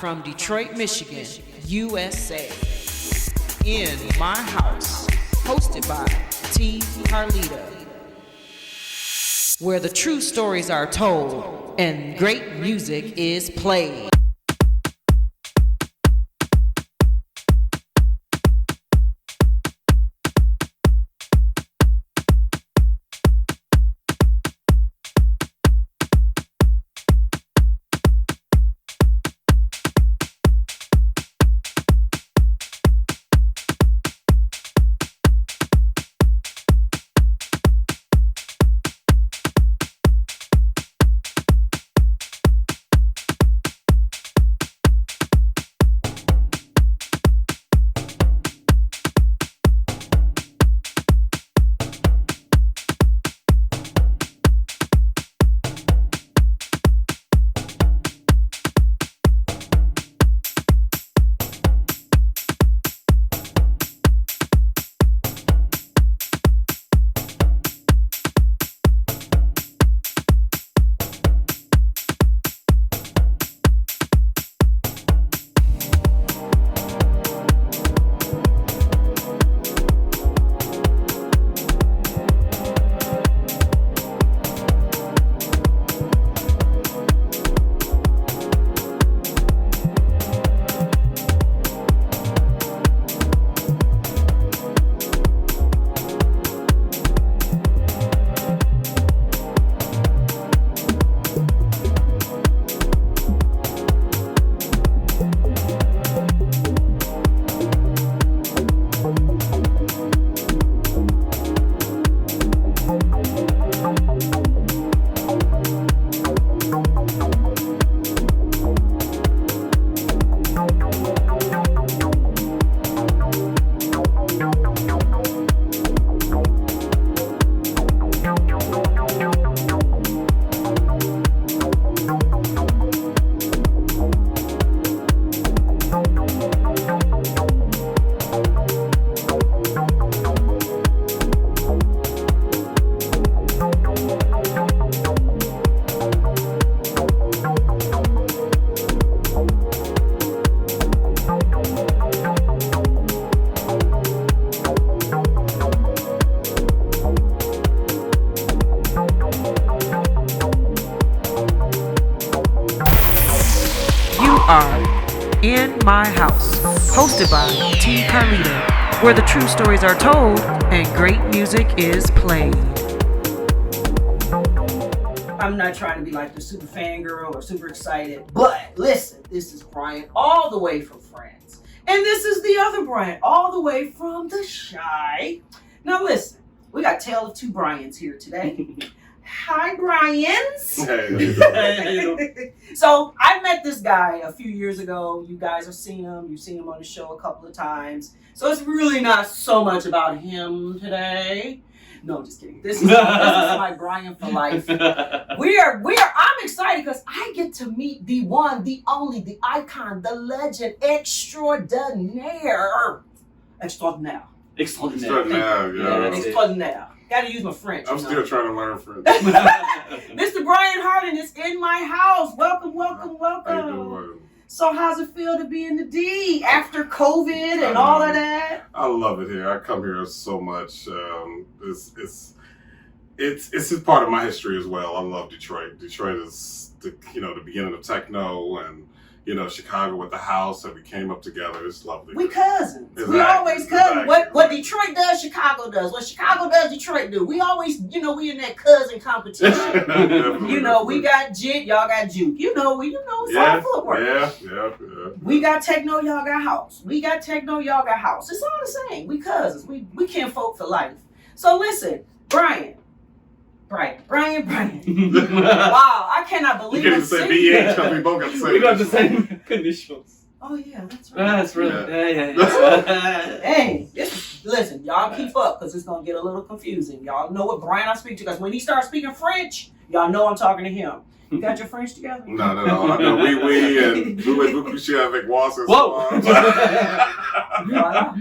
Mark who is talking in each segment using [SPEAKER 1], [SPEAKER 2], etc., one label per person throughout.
[SPEAKER 1] from Detroit, Michigan, USA. In My House, hosted by T. Carlita, where the true stories are told and great music is played. In My House, hosted by T. Carlita, where the true stories are told and great music is played.
[SPEAKER 2] I'm not trying to be like the super fangirl or super excited, but listen, this is Bryan all the way from France. And this is the other Bryan all the way from the Shy. Now listen, we got Tale of Two Bryans here today. Hi, Bryans.
[SPEAKER 3] Hey.
[SPEAKER 2] So I met this guy a few years ago. You guys have seen him. You've seen him on the show a couple of times. So it's really not so much about him today. No, just kidding. This is my Bryan for life. I'm excited because I get to meet the one, the only, the icon, the legend, extraordinaire.
[SPEAKER 3] Extraordinaire,
[SPEAKER 2] Yeah, extraordinaire. Gotta use my French.
[SPEAKER 3] I'm still trying to learn French.
[SPEAKER 2] Mr. Bryan Harden is in my house. Welcome.
[SPEAKER 3] How you doing?
[SPEAKER 2] So how's it feel to be in the D after COVID and all of that?
[SPEAKER 3] I love it here. I come here so much. It's part of my history as well. I love Detroit. Detroit is the beginning of techno, and Chicago with the house, and we came up together. It's lovely.
[SPEAKER 2] We cousins.
[SPEAKER 3] Exactly.
[SPEAKER 2] We always cousins.
[SPEAKER 3] Exactly.
[SPEAKER 2] What Detroit does, Chicago does. What Chicago does, Detroit do. We always, we in that cousin competition. We got jit, y'all got juke. It's all footwork.
[SPEAKER 3] Yeah.
[SPEAKER 2] We got techno, y'all got house. We got techno, y'all got house. It's all the same. We cousins. We can't folk for life. So listen, Bryan. Wow, I cannot believe
[SPEAKER 3] you can't say BH because we both got the same.
[SPEAKER 4] We got the same initials.
[SPEAKER 2] Oh yeah, that's right.
[SPEAKER 4] That's really yeah.
[SPEAKER 2] Hey, listen, y'all keep up because it's gonna get a little confusing. Y'all know what Bryan I speak to because when he starts speaking French, y'all know I'm talking to him. You got your French together?
[SPEAKER 3] No. I know we and beaucoup coucher avec moi ce soir.
[SPEAKER 2] Voila.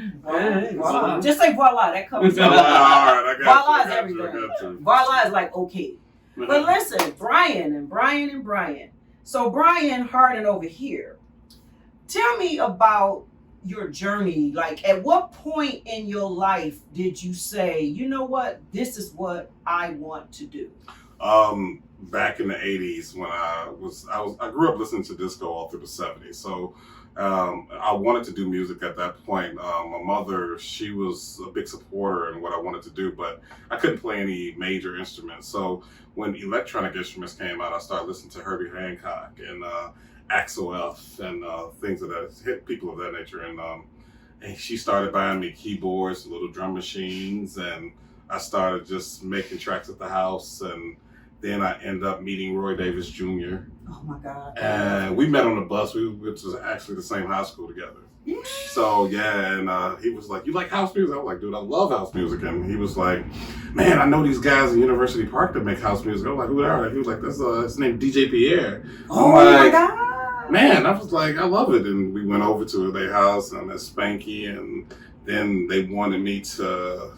[SPEAKER 2] Just say voila, that covers it.
[SPEAKER 3] All right, I got
[SPEAKER 2] Voila
[SPEAKER 3] you.
[SPEAKER 2] is
[SPEAKER 3] I
[SPEAKER 2] everything.
[SPEAKER 3] got you.
[SPEAKER 2] Voila is like okay. But listen, Bryan. So Bryan Harden over here. Tell me about your journey. Like, at what point in your life did you say, you know what, this is what I want to do?
[SPEAKER 3] Back in the '80s, when I grew up listening to disco all through the '70s. So I wanted to do music at that point. My mother, she was a big supporter in what I wanted to do, but I couldn't play any major instruments. So when electronic instruments came out, I started listening to Herbie Hancock and Axel F and things of that, hit people of that nature. And she started buying me keyboards, little drum machines, and I started just making tracks at the house. And then I ended up meeting Roy Davis Jr.
[SPEAKER 2] Oh my God.
[SPEAKER 3] And we met on the bus. We went to actually the same high school together.
[SPEAKER 2] Yeah.
[SPEAKER 3] So yeah, and he was like, "You like house music?" I was like, "Dude, I love house music." And he was like, "Man, I know these guys in University Park that make house music." I was like, "Who are they?" He was like, "That's his name DJ Pierre."
[SPEAKER 2] Oh
[SPEAKER 3] I'm
[SPEAKER 2] my God.
[SPEAKER 3] Man, I was like, I love it. And we went over to their house and I met Spanky, and then they wanted me to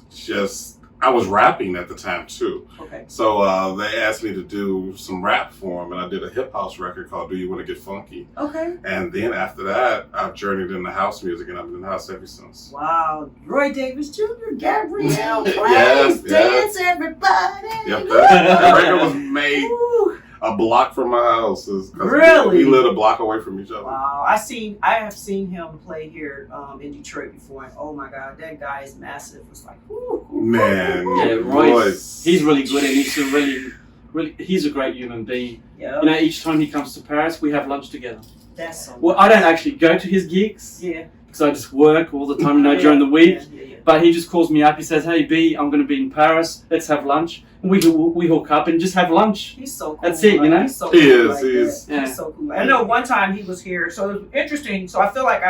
[SPEAKER 3] I was rapping at the time too.
[SPEAKER 2] Okay.
[SPEAKER 3] So they asked me to do some rap for them, and I did a hip house record called Do You Want to Get Funky?
[SPEAKER 2] Okay.
[SPEAKER 3] And then after that, I've journeyed into house music, and I've been in the house ever since.
[SPEAKER 2] Wow. Roy Davis Jr., Gabrielle, please
[SPEAKER 3] Yes,
[SPEAKER 2] dance, everybody.
[SPEAKER 3] Yep, that record was made
[SPEAKER 2] Ooh.
[SPEAKER 3] a block from my house. 'Cause
[SPEAKER 2] Really?
[SPEAKER 3] We lived a block away from each other.
[SPEAKER 2] Wow, I have seen him play here in Detroit before, and oh my God, that guy is massive. It's like, whoo,
[SPEAKER 3] Man,
[SPEAKER 4] Yeah,
[SPEAKER 3] Roy's
[SPEAKER 4] he's really good, and he's a really, he's a great human being.
[SPEAKER 2] yeah,
[SPEAKER 4] You know, each time he comes to Paris, we have lunch together.
[SPEAKER 2] that's so.
[SPEAKER 4] Well, I don't actually go to his gigs
[SPEAKER 2] Yeah,
[SPEAKER 4] because I just work all the time, during the week.
[SPEAKER 2] Yeah.
[SPEAKER 4] But he just calls me up. He says, "Hey B, I'm going to be in Paris. Let's have lunch." And we hook up and just have lunch.
[SPEAKER 2] He's so cool.
[SPEAKER 4] That's it, you know?
[SPEAKER 2] He's so
[SPEAKER 3] He
[SPEAKER 2] cool
[SPEAKER 3] is, he is.
[SPEAKER 2] that.
[SPEAKER 4] Yeah.
[SPEAKER 2] He's so cool. I know one time he was here, so it was interesting. So I feel like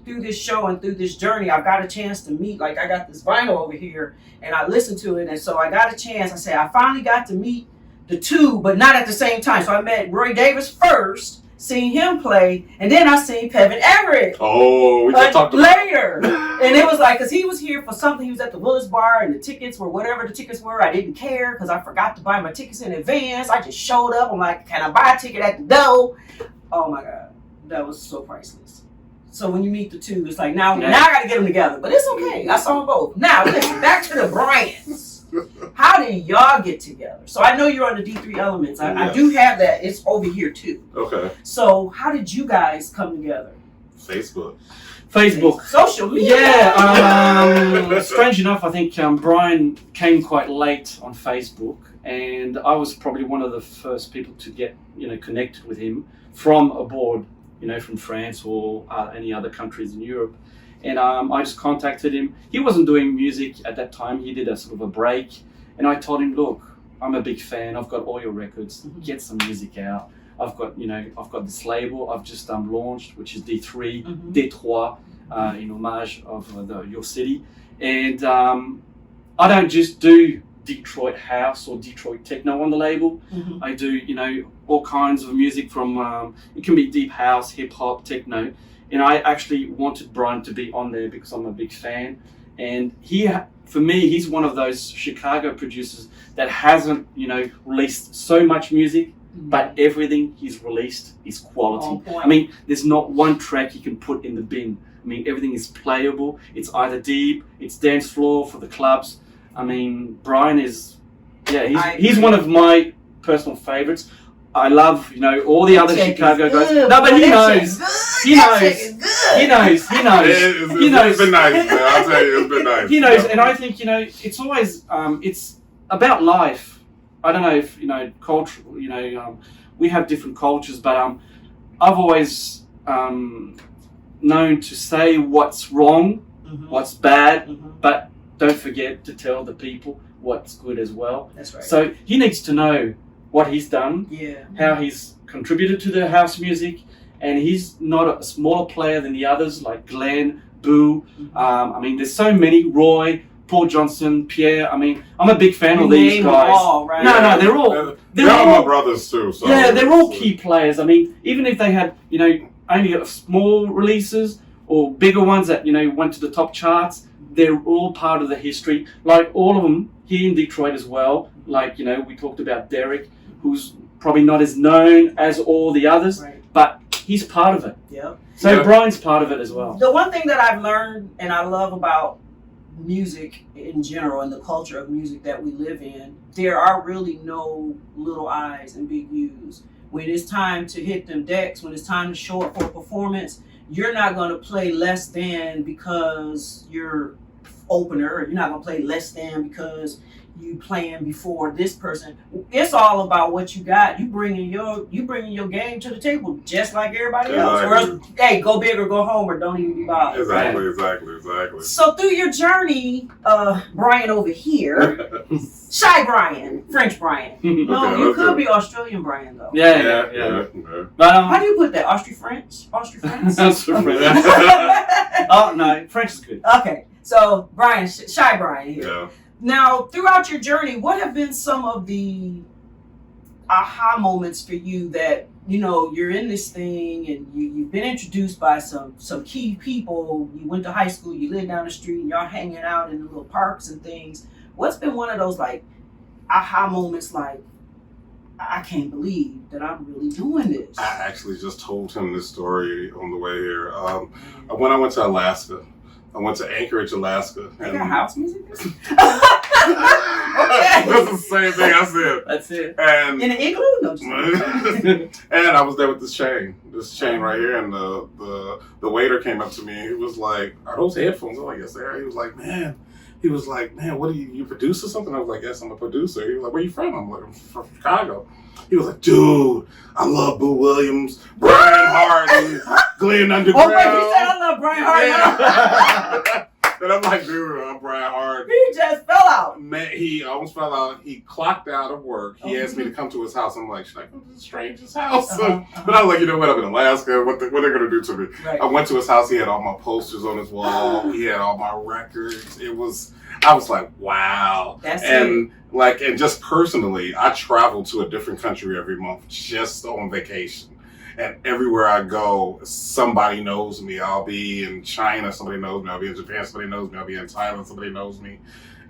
[SPEAKER 2] through this show and through this journey, I've got a chance to meet. Like, I got this vinyl over here, and I listened to it, and so I got a chance. I said I finally got to meet the two, but not at the same time. So I met Roy Davis first, seen him play, and then I seen Pevin Everett.
[SPEAKER 3] Oh, we just talked about
[SPEAKER 2] later. And it was like, because he was here for something. He was at the Willis Bar, and the tickets were whatever the tickets were. I didn't care because I forgot to buy my tickets in advance. I just showed up. I'm like, can I buy a ticket at the door? Oh my God. That was so priceless. So when you meet the two, it's like, now I got to get them together. But it's okay. I saw them both. Now, listen, back to the Bryans. How did y'all get together? So I know you're on the D3 Elements. I do have that. It's over here too.
[SPEAKER 3] Okay.
[SPEAKER 2] So how did you guys come together?
[SPEAKER 3] Facebook.
[SPEAKER 2] Social media.
[SPEAKER 4] Yeah. Strange enough, I think Bryan came quite late on Facebook, and I was probably one of the first people to get connected with him from abroad, from France or any other countries in Europe. And I just contacted him. He wasn't doing music at that time. He did a sort of a break, and I told him, "Look, I'm a big fan. I've got all your records. Get some music out. I've got this label I've just launched, which is D3, Détroit, in homage of your city. And I don't just do Detroit house or Detroit techno on the label. I do, all kinds of music from, it can be deep house, hip hop, techno. And I actually wanted Bryan to be on there because I'm a big fan. And for me, he's one of those Chicago producers that hasn't, released so much music, but everything he's released is quality. I mean, there's not one track you can put in the bin. I mean, everything is playable. It's either deep, it's dance floor for the clubs. I mean, Bryan is, he's one of my personal favorites. I love, all the other Chicago guys. No, but he knows. He knows.
[SPEAKER 3] It's been nice, man. I'll tell you, it's been nice.
[SPEAKER 4] He knows, and I think, it's always, it's about life. I don't know if, culture, we have different cultures, but I've always known to say what's wrong, what's bad, but don't forget to tell the people what's good as well.
[SPEAKER 2] That's right.
[SPEAKER 4] So he needs to know what he's done, how he's contributed to the house music, and he's not a smaller player than the others like Glenn, Boo. I mean, there's so many, Roy, Paul Johnson, Pierre. I mean, I'm a big fan of these guys.
[SPEAKER 2] All, right?
[SPEAKER 4] No, they're all
[SPEAKER 3] my brothers too. So
[SPEAKER 4] they're all key players. I mean, even if they had, only small releases or bigger ones that, went to the top charts, they're all part of the history. Like all of them here in Detroit as well. Like, we talked about Derek, who's probably not as known as all the others, but he's part of it.
[SPEAKER 2] Yep.
[SPEAKER 4] So
[SPEAKER 3] Yeah.
[SPEAKER 4] Bryan's part of it as well.
[SPEAKER 2] The one thing that I've learned and I love about music in general and the culture of music that we live in, there are really no little I's and big U's. When it's time to hit them decks, when it's time to show up for a performance, you're not going to play less than because you're opener, or you're not going to play less than because you playing before this person. It's all about what you got. You bringing your game to the table just like everybody else. Or else, hey, go big or go home, or don't even be bothered.
[SPEAKER 3] Exactly,
[SPEAKER 2] right?
[SPEAKER 3] exactly.
[SPEAKER 2] So through your journey, Bryan over here, Shy Bryan, French Bryan. No,
[SPEAKER 3] Okay,
[SPEAKER 2] you
[SPEAKER 3] okay.
[SPEAKER 2] could be Australian Bryan though.
[SPEAKER 4] Yeah. But,
[SPEAKER 2] How do you put that? Austro-French?
[SPEAKER 4] That's French. Oh no, French is good.
[SPEAKER 2] Okay, so Bryan, Shy Bryan here.
[SPEAKER 3] Yeah.
[SPEAKER 2] Now, throughout your journey, what have been some of the aha moments for you that, you know, you're in this thing and you've been introduced by some key people. You went to high school, you live down the street, and y'all hanging out in the little parks and things. What's been one of those, like, aha moments, like, I can't believe that I'm really doing this?
[SPEAKER 3] I actually just told him this story on the way here. When I went to Alaska, I went to Anchorage, Alaska.
[SPEAKER 2] They got house music? Okay.
[SPEAKER 3] That's the same thing I said.
[SPEAKER 4] That's it.
[SPEAKER 3] And
[SPEAKER 2] In an igloo? No, just
[SPEAKER 3] and I was there with this chain right here, and the waiter came up to me. He was like, "Are those headphones?" I'm like, "Yes, they are." He was like, man, what are you produce or something? I was like, "Yes, I'm a producer." He was like, "Where you from?" I'm like, "I'm from Chicago." He was like, "Dude, I love Boo Williams, Bryan Harden, Glenn Underground."
[SPEAKER 2] Oh, wait, he said I love Bryan Harden.
[SPEAKER 3] Yeah. And I'm like, "Dude, I'm Bryan Harden."
[SPEAKER 2] He just fell out.
[SPEAKER 3] Man, he almost fell out. He clocked out of work. He asked me to come to his house. I'm like, should I come to this stranger's house? But I was like, you know what? I'm in Alaska. What are they going to do to me?
[SPEAKER 2] Right.
[SPEAKER 3] I went to his house. He had all my posters on his wall. He had all my records. I was like, wow.
[SPEAKER 2] That's
[SPEAKER 3] and just personally, I travel to a different country every month just on vacation. And everywhere I go, somebody knows me. I'll be in China, somebody knows me. I'll be in Japan, somebody knows me. I'll be in Thailand, somebody knows me.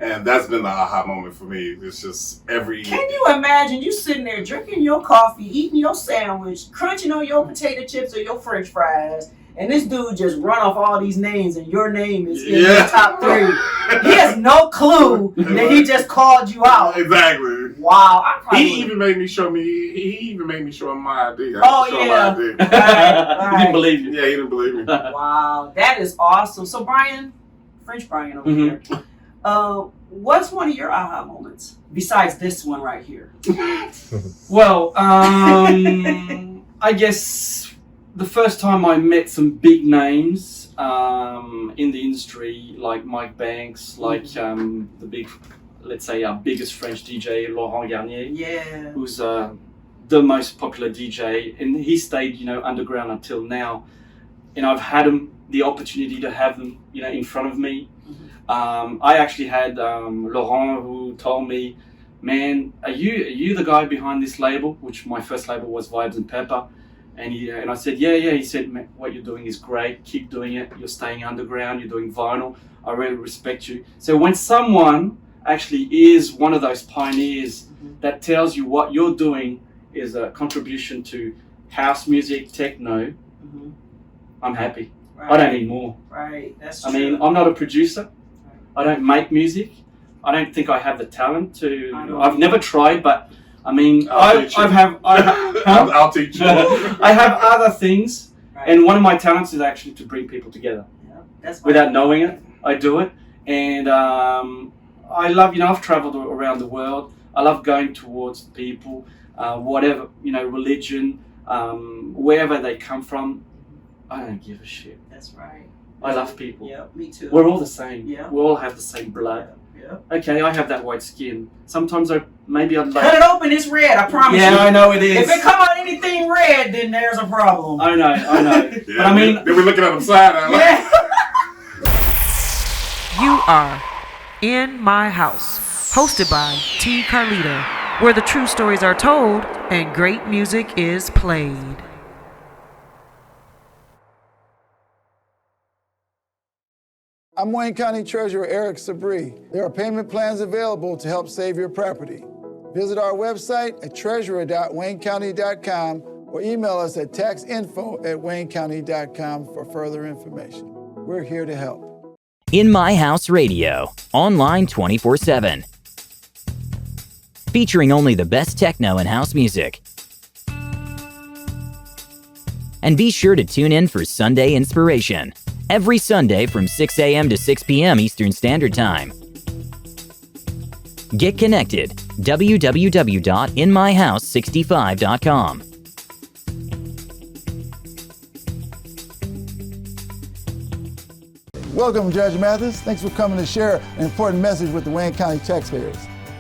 [SPEAKER 3] And that's been the aha moment for me. It's just every...
[SPEAKER 2] Can you imagine you sitting there drinking your coffee, eating your sandwich, crunching on your potato chips or your french fries, and this dude just run off all these names and your name is in the top 3. He has no clue that he just called you out.
[SPEAKER 3] Exactly.
[SPEAKER 2] Wow.
[SPEAKER 3] He even made me show him my ID.
[SPEAKER 2] Oh, yeah.
[SPEAKER 3] My ID.
[SPEAKER 4] He didn't believe you.
[SPEAKER 3] Yeah, he didn't believe me.
[SPEAKER 2] Wow. That is awesome. So Bryan, French Bryan over here, what's one of your aha moments besides this one right here?
[SPEAKER 4] Well, I guess the first time I met some big names in the industry, like Mike Banks, like the big, let's say our biggest French DJ, Laurent Garnier,
[SPEAKER 2] Yeah.
[SPEAKER 4] who's the most popular DJ, and he stayed, underground until now. And I've had the opportunity to have them, in front of me. I actually had Laurent, who told me, "Man, are you the guy behind this label?" Which my first label was Vibes and Pepper. And I said, yeah. He said, "Man, what you're doing is great. Keep doing it. You're staying underground. You're doing vinyl. I really respect you." So when someone actually is one of those pioneers that tells you what you're doing is a contribution to house music, techno, I'm happy.
[SPEAKER 2] Right.
[SPEAKER 4] I don't need more.
[SPEAKER 2] Right. That's true.
[SPEAKER 4] I mean, I'm not a producer. I don't make music. I don't think I have the talent to. I've never tried, but I mean, I'll
[SPEAKER 3] teach you.
[SPEAKER 4] I have other things, and one of my talents is actually to bring people together.
[SPEAKER 2] Yeah, that's
[SPEAKER 4] without knowing it, I do it, and I love. I've traveled around the world. I love going towards people, whatever religion, wherever they come from. I don't give a shit.
[SPEAKER 2] That's right.
[SPEAKER 4] I love people.
[SPEAKER 2] Yeah, me too.
[SPEAKER 4] We're all the same.
[SPEAKER 2] Yeah.
[SPEAKER 4] We all have the same blood.
[SPEAKER 2] Yeah.
[SPEAKER 4] Okay, I have that white skin. Sometimes I'd like...
[SPEAKER 2] Cut it open, it's red, I promise you.
[SPEAKER 4] Yeah, I know it is.
[SPEAKER 2] If it come out anything red, then there's a problem.
[SPEAKER 4] I know.
[SPEAKER 3] Yeah,
[SPEAKER 4] but I mean...
[SPEAKER 3] Then we're looking at them side eye.
[SPEAKER 2] Yeah.
[SPEAKER 1] You are In My House, hosted by T. Carlita, where the true stories are told and great music is played.
[SPEAKER 5] I'm Wayne County Treasurer Eric Sabri. There are payment plans available to help save your property. Visit our website at treasurer.waynecounty.com or email us at taxinfo@waynecounty.com for further information. We're here to help.
[SPEAKER 6] In My House Radio, online 24/7. Featuring only the best techno and house music. And be sure to tune in for Sunday Inspiration, every Sunday from 6 a.m. to 6 p.m. Eastern Standard Time. Get connected, www.inmyhouse65.com.
[SPEAKER 5] Welcome, Judge Mathis. Thanks for coming to share an important message with the Wayne County taxpayers.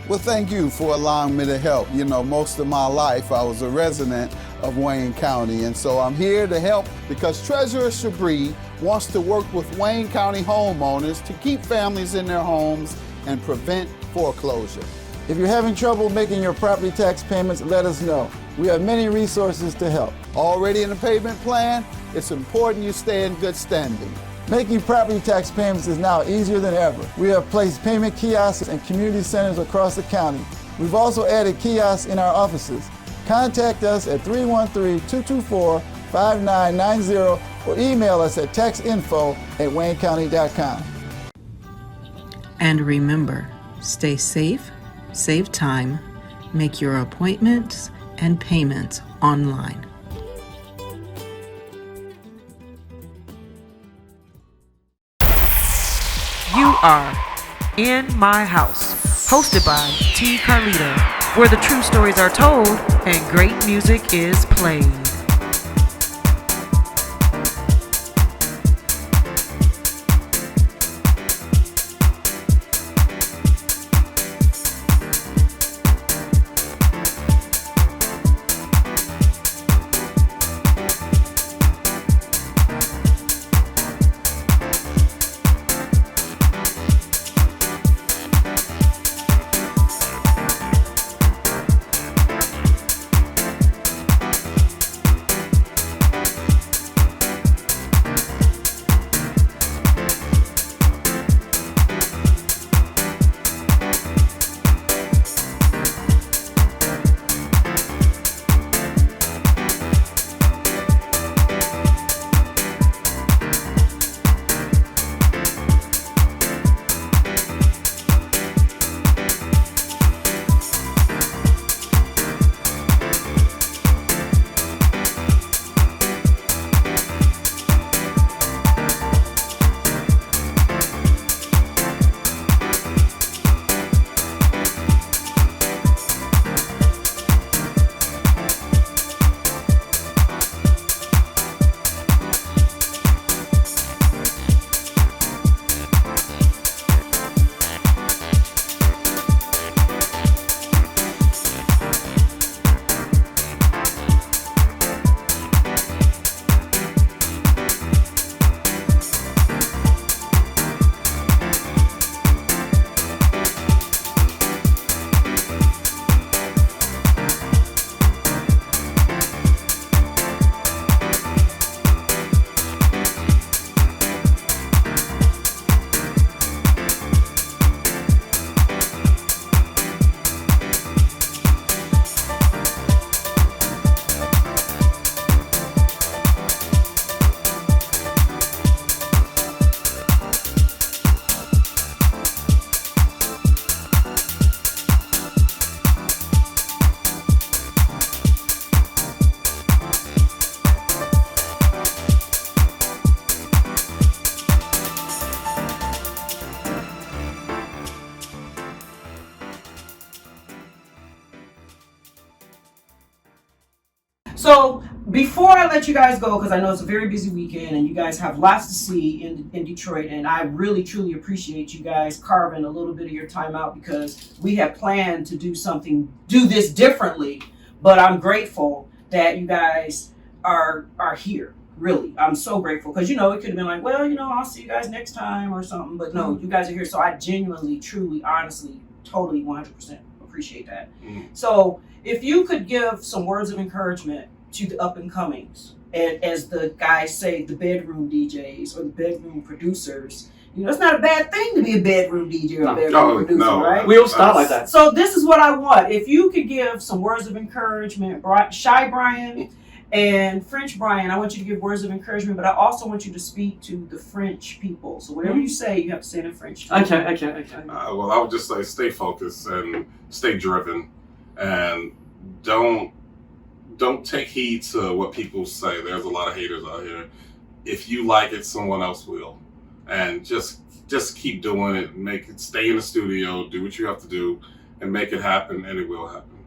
[SPEAKER 7] Well, thank you for allowing me to help. You know, most of my life I was a resident of Wayne County, and so I'm here to help because Treasurer Chabris wants to work with Wayne County homeowners to keep families in their homes and prevent foreclosure.
[SPEAKER 5] If you're having trouble making your property tax payments, let us know. We have many resources to help.
[SPEAKER 7] Already in the payment plan, it's important you stay in good standing.
[SPEAKER 5] Making property tax payments is now easier than ever. We have placed payment kiosks in community centers across the county. We've also added kiosks in our offices. Contact us at 313-224-5990 or email us at taxinfo@waynecounty.com.
[SPEAKER 8] And remember, stay safe, save time, make your appointments and payments online.
[SPEAKER 1] You are In My House, hosted by T. Carlito, where the true stories are told and great music is played.
[SPEAKER 2] So before I let you guys go, because I know it's a very busy weekend and you guys have lots to see in Detroit, and I really truly appreciate you guys carving a little bit of your time out, because we have planned to do this differently, but I'm grateful that you guys are here. Really, I'm so grateful, because it could have been like, well, I'll see you guys next time or something, but no, you guys are here. So I genuinely, truly, honestly, totally 100% appreciate that. So if you could give some words of encouragement to the up and comings, and as the guys say, the bedroom DJs or the bedroom producers, it's not a bad thing to be a bedroom DJ or a bedroom producer, right?
[SPEAKER 4] We all start like that.
[SPEAKER 2] So this is what I want. If you could give some words of encouragement, Shy Bryan, And French, Bryan, I want you to give words of encouragement, but I also want you to speak to the French people. So whatever you say, you have to say it in French.
[SPEAKER 4] Okay.
[SPEAKER 3] Well, I would just say stay focused and stay driven, and don't take heed to what people say. There's a lot of haters out here. If you like it, someone else will, and just keep doing it. Stay in the studio, do what you have to do, and make it happen, and it will happen.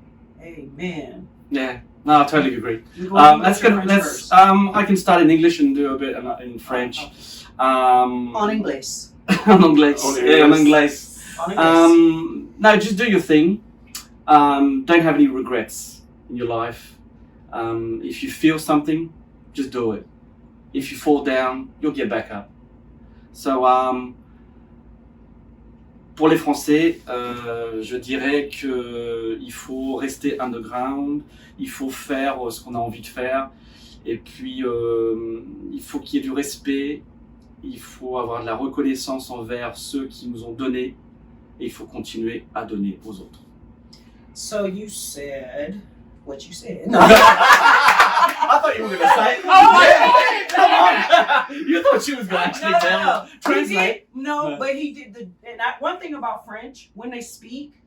[SPEAKER 2] Amen.
[SPEAKER 4] Yeah. No, I totally agree.
[SPEAKER 2] Let's
[SPEAKER 4] I can start in English and do a bit in French.
[SPEAKER 2] En anglais.
[SPEAKER 4] En anglais. Yeah, en anglais. No, just do your thing. Don't have any regrets in your life. If you feel something, just do it. If you fall down, you'll get back up. So, pour les Français, je dirais qu'il faut rester underground, il faut faire ce qu'on a envie de faire, et puis il faut qu'il y ait du respect, il faut avoir de la reconnaissance envers ceux qui nous ont donné, et il faut continuer à donner aux autres.
[SPEAKER 2] So you said what you said.
[SPEAKER 4] No. I thought you were going to say it. Oh, come on. You thought she was going to actually tell me. Translate.
[SPEAKER 2] No, but he did one thing about French, when they speak,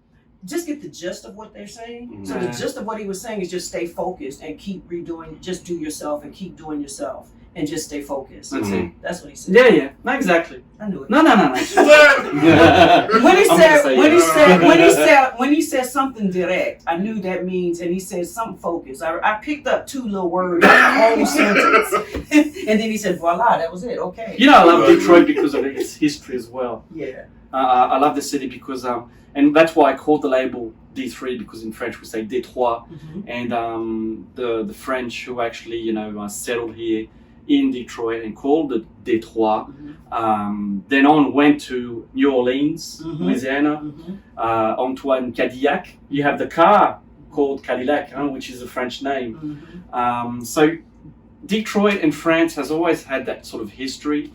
[SPEAKER 2] just get the gist of what they're saying. Mm-hmm. So the gist of what he was saying is just stay focused and keep redoing, just do yourself and keep doing yourself. And just stay focused.
[SPEAKER 4] That's it.
[SPEAKER 2] That's what he said.
[SPEAKER 4] Yeah. No, exactly.
[SPEAKER 2] I knew it.
[SPEAKER 4] No.
[SPEAKER 2] when he said something direct, I knew that means, and he said something focused. I picked up two little words in the whole sentence, and then he said, "Voila, that was it." Okay.
[SPEAKER 4] You know, I love Detroit because of its history as well.
[SPEAKER 2] Yeah.
[SPEAKER 4] I love the city because and that's why I called the label D3, because in French we say Détroit, and the French who actually settled here in Detroit and called it Détroit. Then on went to New Orleans, Louisiana. Antoine Cadillac. You have the car called Cadillac, which is a French name. So Detroit and France has always had that sort of history,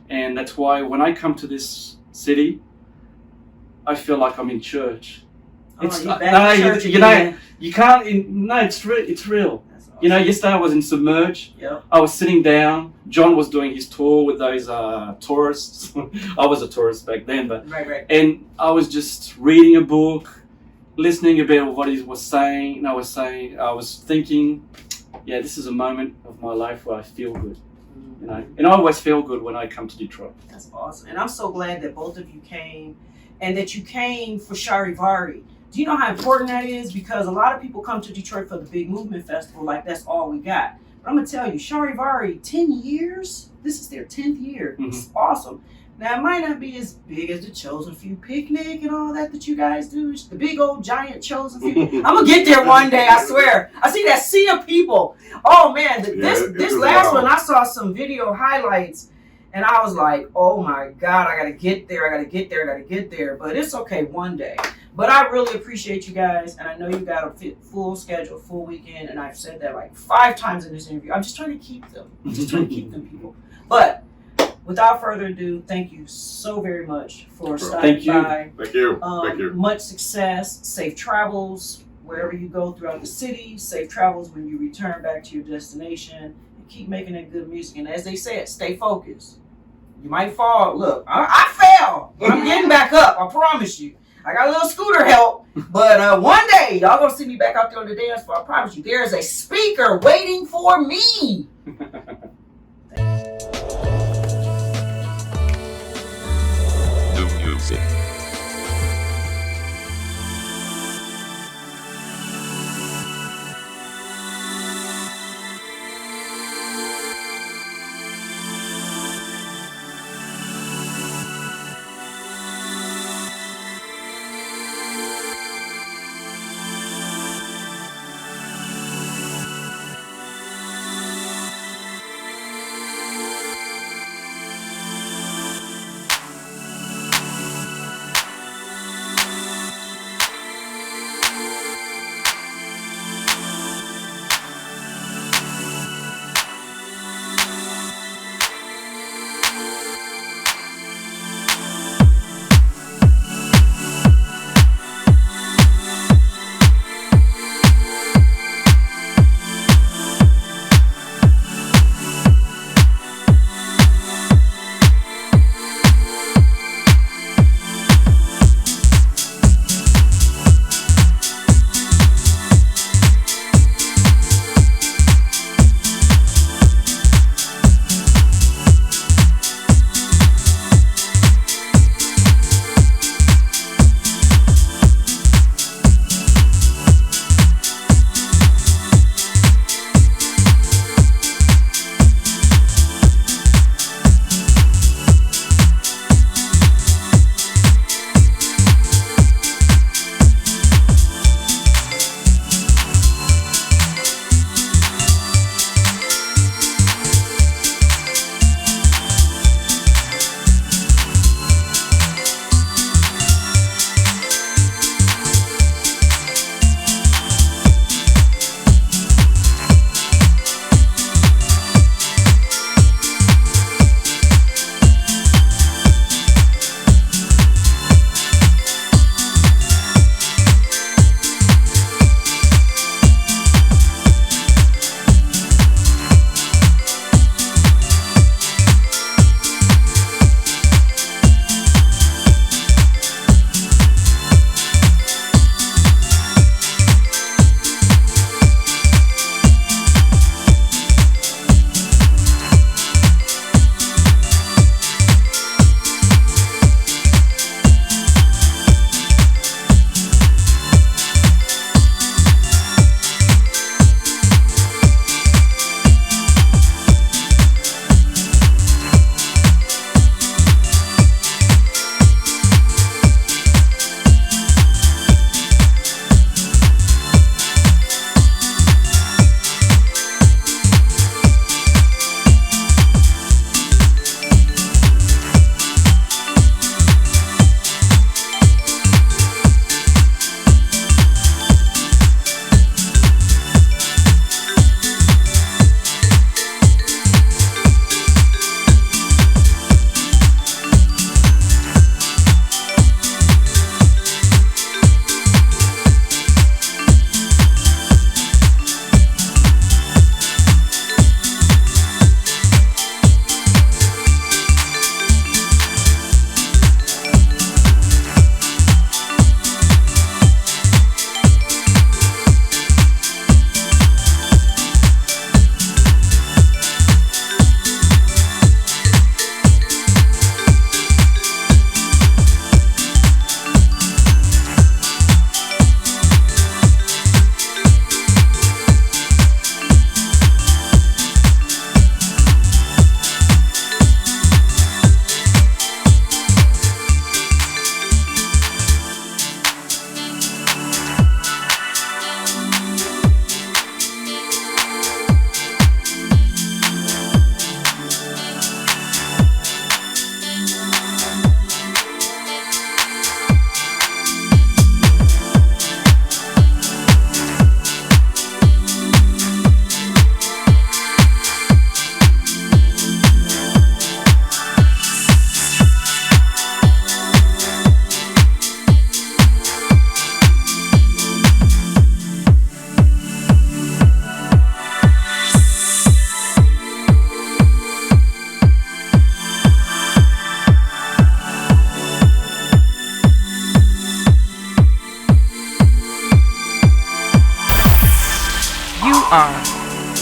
[SPEAKER 4] and that's why when I come to this city, I feel like I'm in church. It's you can't. It's real. Awesome. Yesterday I was in Submerge.
[SPEAKER 2] Yep.
[SPEAKER 4] I was sitting down. John was doing his tour with those tourists. I was a tourist back then, but
[SPEAKER 2] right.
[SPEAKER 4] And I was just reading a book, listening a bit of what he was saying, and I was thinking, yeah, this is a moment of my life where I feel good. And I always feel good when I come to Detroit.
[SPEAKER 2] That's awesome, and I'm so glad that both of you came, and that you came for Charivari. Do you know how important that is? Because a lot of people come to Detroit for the big movement festival, like that's all we got. But I'm gonna tell you, Charivari, 10 years. This is their 10th year. It's awesome. Now it might not be as big as the Chosen Few picnic and all that you guys do. It's the big old giant Chosen Few. I'm gonna get there one day, I swear. I see that sea of people. Oh man, this last one, I saw some video highlights. And I was like, oh my God, I gotta get there. But it's okay one day. But I really appreciate you guys. And I know you got a full schedule, full weekend. And I've said that like 5 times in this interview. I'm just trying to keep them. People. But without further ado, thank you so very much for stopping by.
[SPEAKER 3] Thank you.
[SPEAKER 2] Much success, safe travels wherever you go throughout the city, safe travels when you return back to your destination. Keep making that good music, and as they said, stay focused. You might fall. Look, I fell, but I'm getting back up. I promise you. I got a little scooter help, but one day y'all gonna see me back out there on the dance floor. I promise you. There is a speaker waiting for me.
[SPEAKER 9] The music.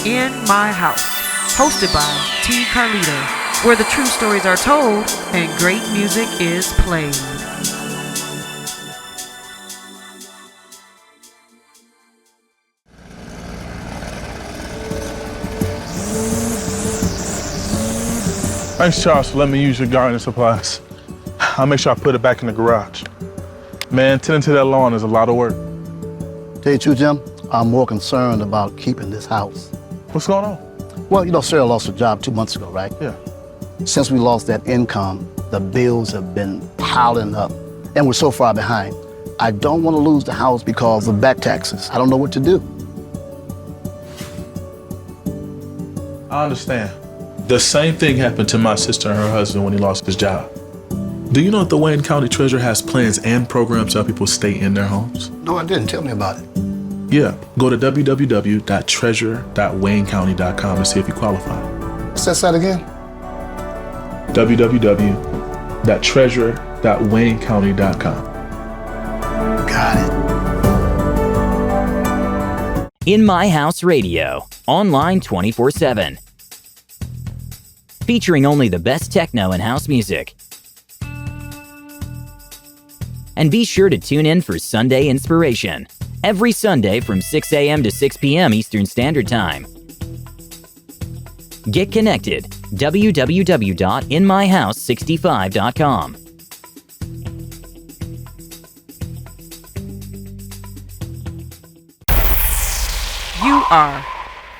[SPEAKER 1] In My House, hosted by T. Carlito, where the true stories are told and great music is played.
[SPEAKER 10] Thanks, Charles, for letting me use your gardening supplies. I'll make sure I put it back in the garage. Man, tending to that lawn is a lot of work.
[SPEAKER 11] Tell you the truth, Jim, I'm more concerned about keeping this house.
[SPEAKER 10] What's going on?
[SPEAKER 11] Well, you know, Sarah lost her job 2 months ago, right?
[SPEAKER 10] Yeah.
[SPEAKER 11] Since we lost that income, the bills have been piling up, and we're so far behind. I don't want to lose the house because of back taxes. I don't know what to do.
[SPEAKER 10] I understand. The same thing happened to my sister and her husband when he lost his job. Do you know that the Wayne County Treasurer has plans and programs to help people stay in their homes?
[SPEAKER 11] No, I didn't. Tell me about it.
[SPEAKER 10] Yeah, go to www.treasurer.waynecounty.com and see if you qualify.
[SPEAKER 11] Say that again.
[SPEAKER 10] www.treasurer.waynecounty.com.
[SPEAKER 11] Got it.
[SPEAKER 6] In My House Radio, online 24/7. Featuring only the best techno and house music. And be sure to tune in for Sunday Inspiration, every Sunday from 6 a.m. to 6 p.m. Eastern Standard Time. Get connected, www.inmyhouse65.com.
[SPEAKER 1] You are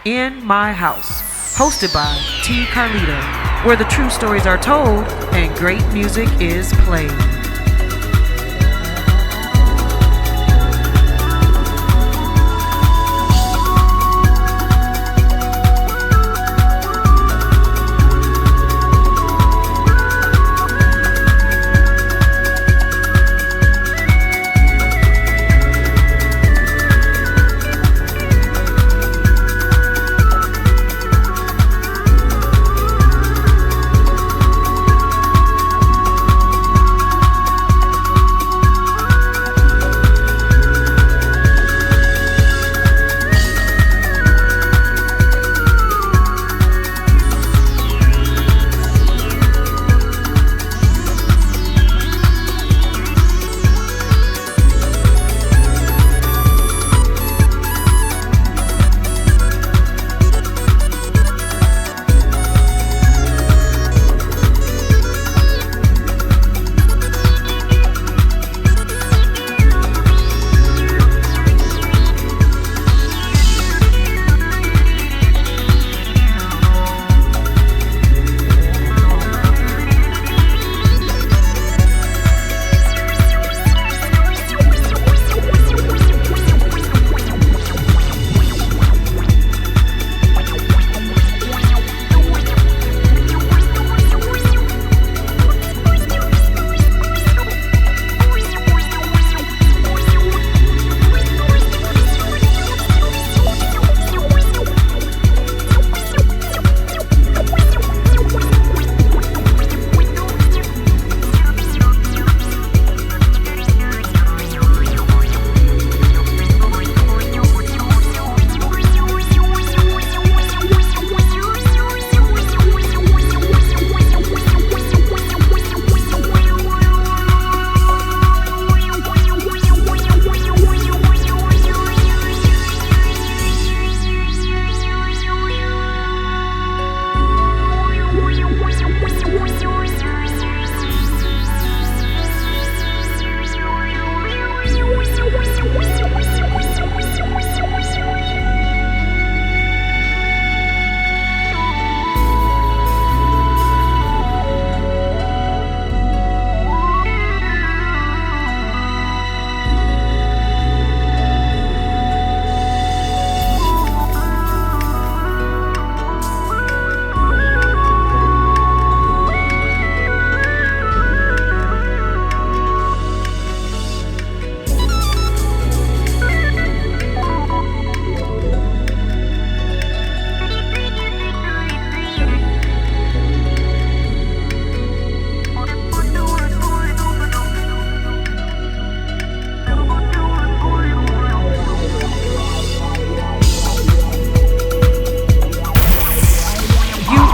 [SPEAKER 1] In My House, hosted by T. Carlito, where the true stories are told and great music is played.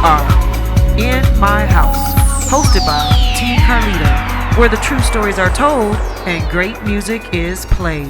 [SPEAKER 1] are In My House, hosted by T. Carlita, where the true stories are told and great music is played.